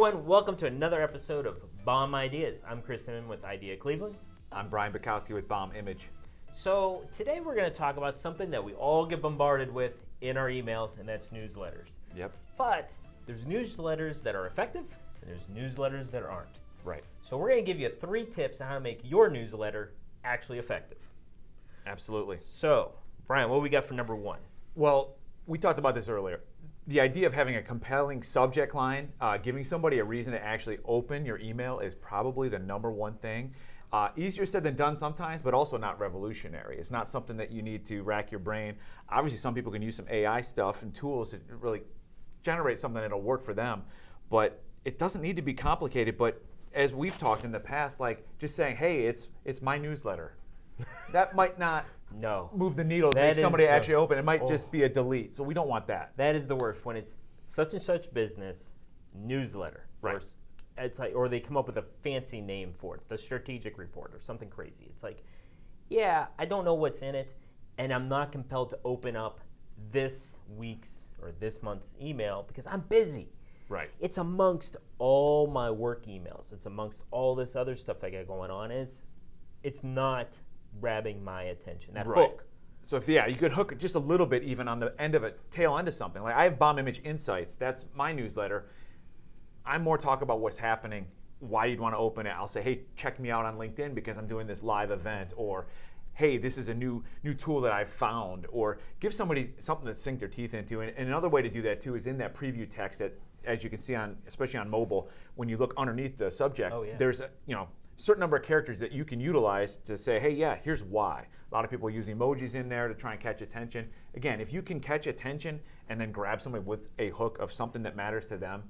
everyone, welcome to another episode of Bomb Ideas. I'm Chris Inman with I.D.E.A. Cleveland. I'm Brian Bukowski with Bomb Image. So today we're going to talk about something that we all get bombarded with in our emails, and that's newsletters. Yep. But there's newsletters that are effective, and there's newsletters that aren't. Right. So we're going to give you 3 tips on how to make your newsletter actually effective. Absolutely. So, Brian, what we got for number 1? Well, we talked about this earlier. The idea of having a compelling subject line, giving somebody a reason to actually open your email is probably the number one thing. Easier said than done sometimes, but also not revolutionary. It's not something that you need to rack your brain. Obviously, some people can use some AI stuff and tools to really generate something that'll work for them, but it doesn't need to be complicated. But as we've talked in the past, like just saying, hey, it's my newsletter. That might not move the needle to make somebody actually open. It might just be a delete, so we don't want that. That is the worst, when it's such and such business newsletter. Right. It's like, or they come up with a fancy name for it, the strategic report or something crazy. It's like, yeah, I don't know what's in it, and I'm not compelled to open up this week's or this month's email because I'm busy. Right. It's amongst all my work emails. It's amongst all this other stuff I got going on, and it's not grabbing my attention. That hook. So if you could hook just a little bit even on the end of a tail end of something. Like I have Bomb Image Insights. That's my newsletter. I'm more talk about what's happening, why you'd want to open it. I'll say, hey, check me out on LinkedIn because I'm doing this live event, or hey, this is a new tool that I've found, or give somebody something to sink their teeth into. And another way to do that too is in that preview text that, as you can see especially on mobile, when you look underneath the subject, there's a certain number of characters that you can utilize to say, hey, yeah, here's why. A lot of people use emojis in there to try and catch attention. Again, if you can catch attention and then grab somebody with a hook of something that matters to them,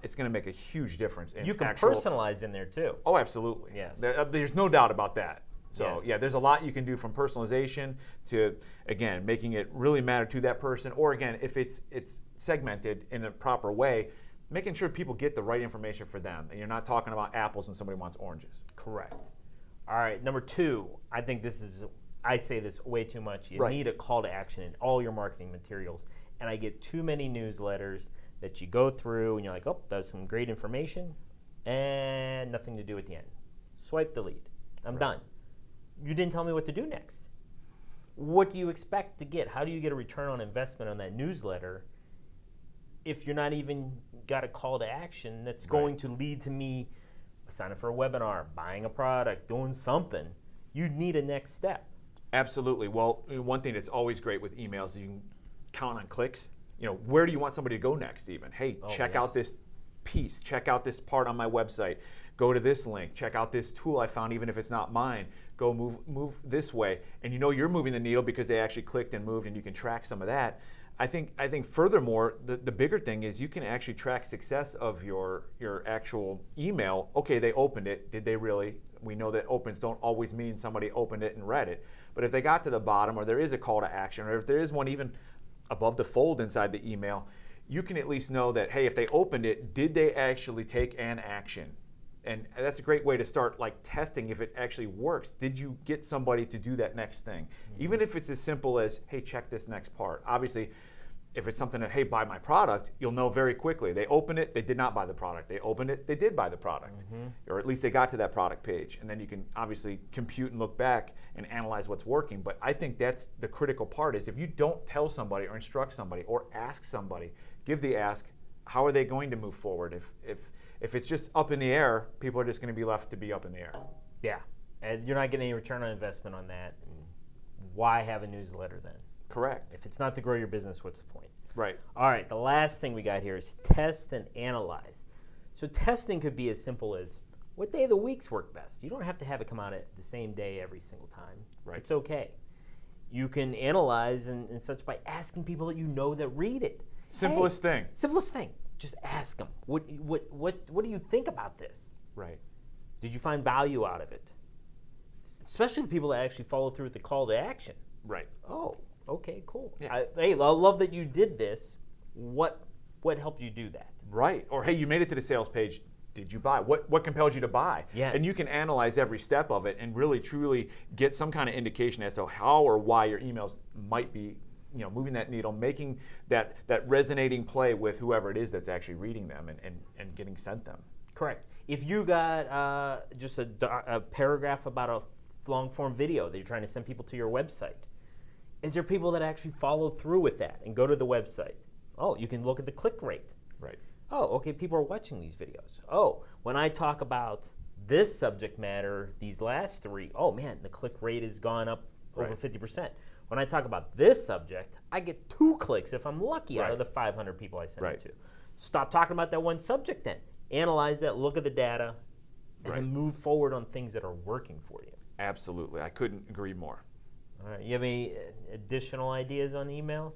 it's going to make a huge difference. You can personalize in there too. Oh, absolutely. Yes. There's no doubt about that. So there's a lot you can do from personalization to, again, making it really matter to that person. Or again, if it's segmented in a proper way, making sure people get the right information for them. And you're not talking about apples when somebody wants oranges. Correct. All right, number 2, I think I say this way too much. You need a call to action in all your marketing materials. And I get too many newsletters that you go through and you're like, oh, that's some great information and nothing to do at the end. Swipe delete. I'm done. You didn't tell me what to do next. What do you expect to get? How do you get a return on investment on that newsletter if you're not even got a call to action that's going to lead to me signing for a webinar, buying a product, doing something? You need a next step. Absolutely. Well, one thing that's always great with emails is you can count on clicks. Where do you want somebody to go next even? Hey, check out this piece. Check out this part on my website. Go to this link. Check out this tool I found, even if it's not mine. Go move this way. And you're moving the needle because they actually clicked and moved, and you can track some of that. I think furthermore, the bigger thing is you can actually track success of your actual email. Okay, they opened it. Did they really? We know that opens don't always mean somebody opened it and read it. But if they got to the bottom, or there is a call to action, or if there is one even above the fold inside the email, you can at least know that, hey, if they opened it, did they actually take an action? And that's a great way to start testing if it actually works. Did you get somebody to do that next thing? Mm-hmm. Even if it's as simple as, hey, check this next part. Obviously, if it's something that, hey, buy my product, you'll know very quickly. They opened it, they did not buy the product. They opened it, they did buy the product. Mm-hmm. Or at least they got to that product page. And then you can obviously compute and look back and analyze what's working. But I think that's the critical part is if you don't tell somebody or instruct somebody or ask somebody, give the ask, how are they going to move forward? If it's just up in the air, people are just going to be left to be up in the air. Yeah, and you're not getting any return on investment on that. Why have a newsletter then? Correct. If it's not to grow your business, what's the point? Right. All right, the last thing we got here is test and analyze. So testing could be as simple as, what day of the weeks work best? You don't have to have it come out at the same day every single time. Right. It's okay. You can analyze and such by asking people that you know that read it. Simplest thing. Simplest thing. Just ask them. What do you think about this? Right. Did you find value out of it? Especially the people that actually follow through with the call to action. Right. Oh, okay, cool. Yeah. I love that you did this. What helped you do that? Right. Or hey, you made it to the sales page. Did you buy? What compelled you to buy? Yes. And you can analyze every step of it and really truly get some kind of indication as to how or why your emails might be moving that needle, making that resonating play with whoever it is that's actually reading them and getting sent them. Correct. If you got just a paragraph about a long form video that you're trying to send people to your website, is there people that actually follow through with that and go to the website? Oh, you can look at the click rate. Right. Oh, okay, people are watching these videos. Oh, when I talk about this subject matter, these last 3, oh man, the click rate has gone up over 50%. When I talk about this subject, I get 2 clicks if I'm lucky out of the 500 people I send it to. Stop talking about that one subject then. Analyze that, look at the data, and then move forward on things that are working for you. Absolutely. I couldn't agree more. All right. You have any additional ideas on emails?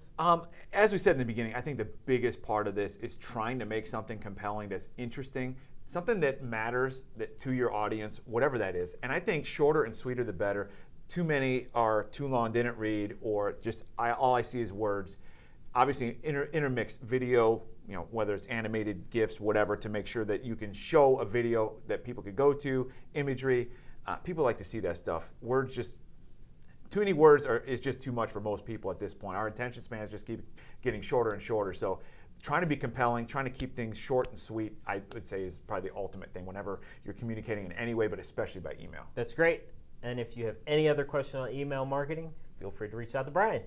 As we said in the beginning, I think the biggest part of this is trying to make something compelling that's interesting, something that matters to your audience, whatever that is. And I think shorter and sweeter the better. Too many are too long, didn't read, or just all I see is words. Obviously, intermix video, whether it's animated GIFs, whatever, to make sure that you can show a video that people could go to, imagery. People like to see that stuff. Words just, too many words is just too much for most people at this point. Our attention spans just keep getting shorter and shorter. So trying to be compelling, trying to keep things short and sweet, I would say is probably the ultimate thing whenever you're communicating in any way, but especially by email. That's great. And if you have any other question on email marketing, feel free to reach out to Brian.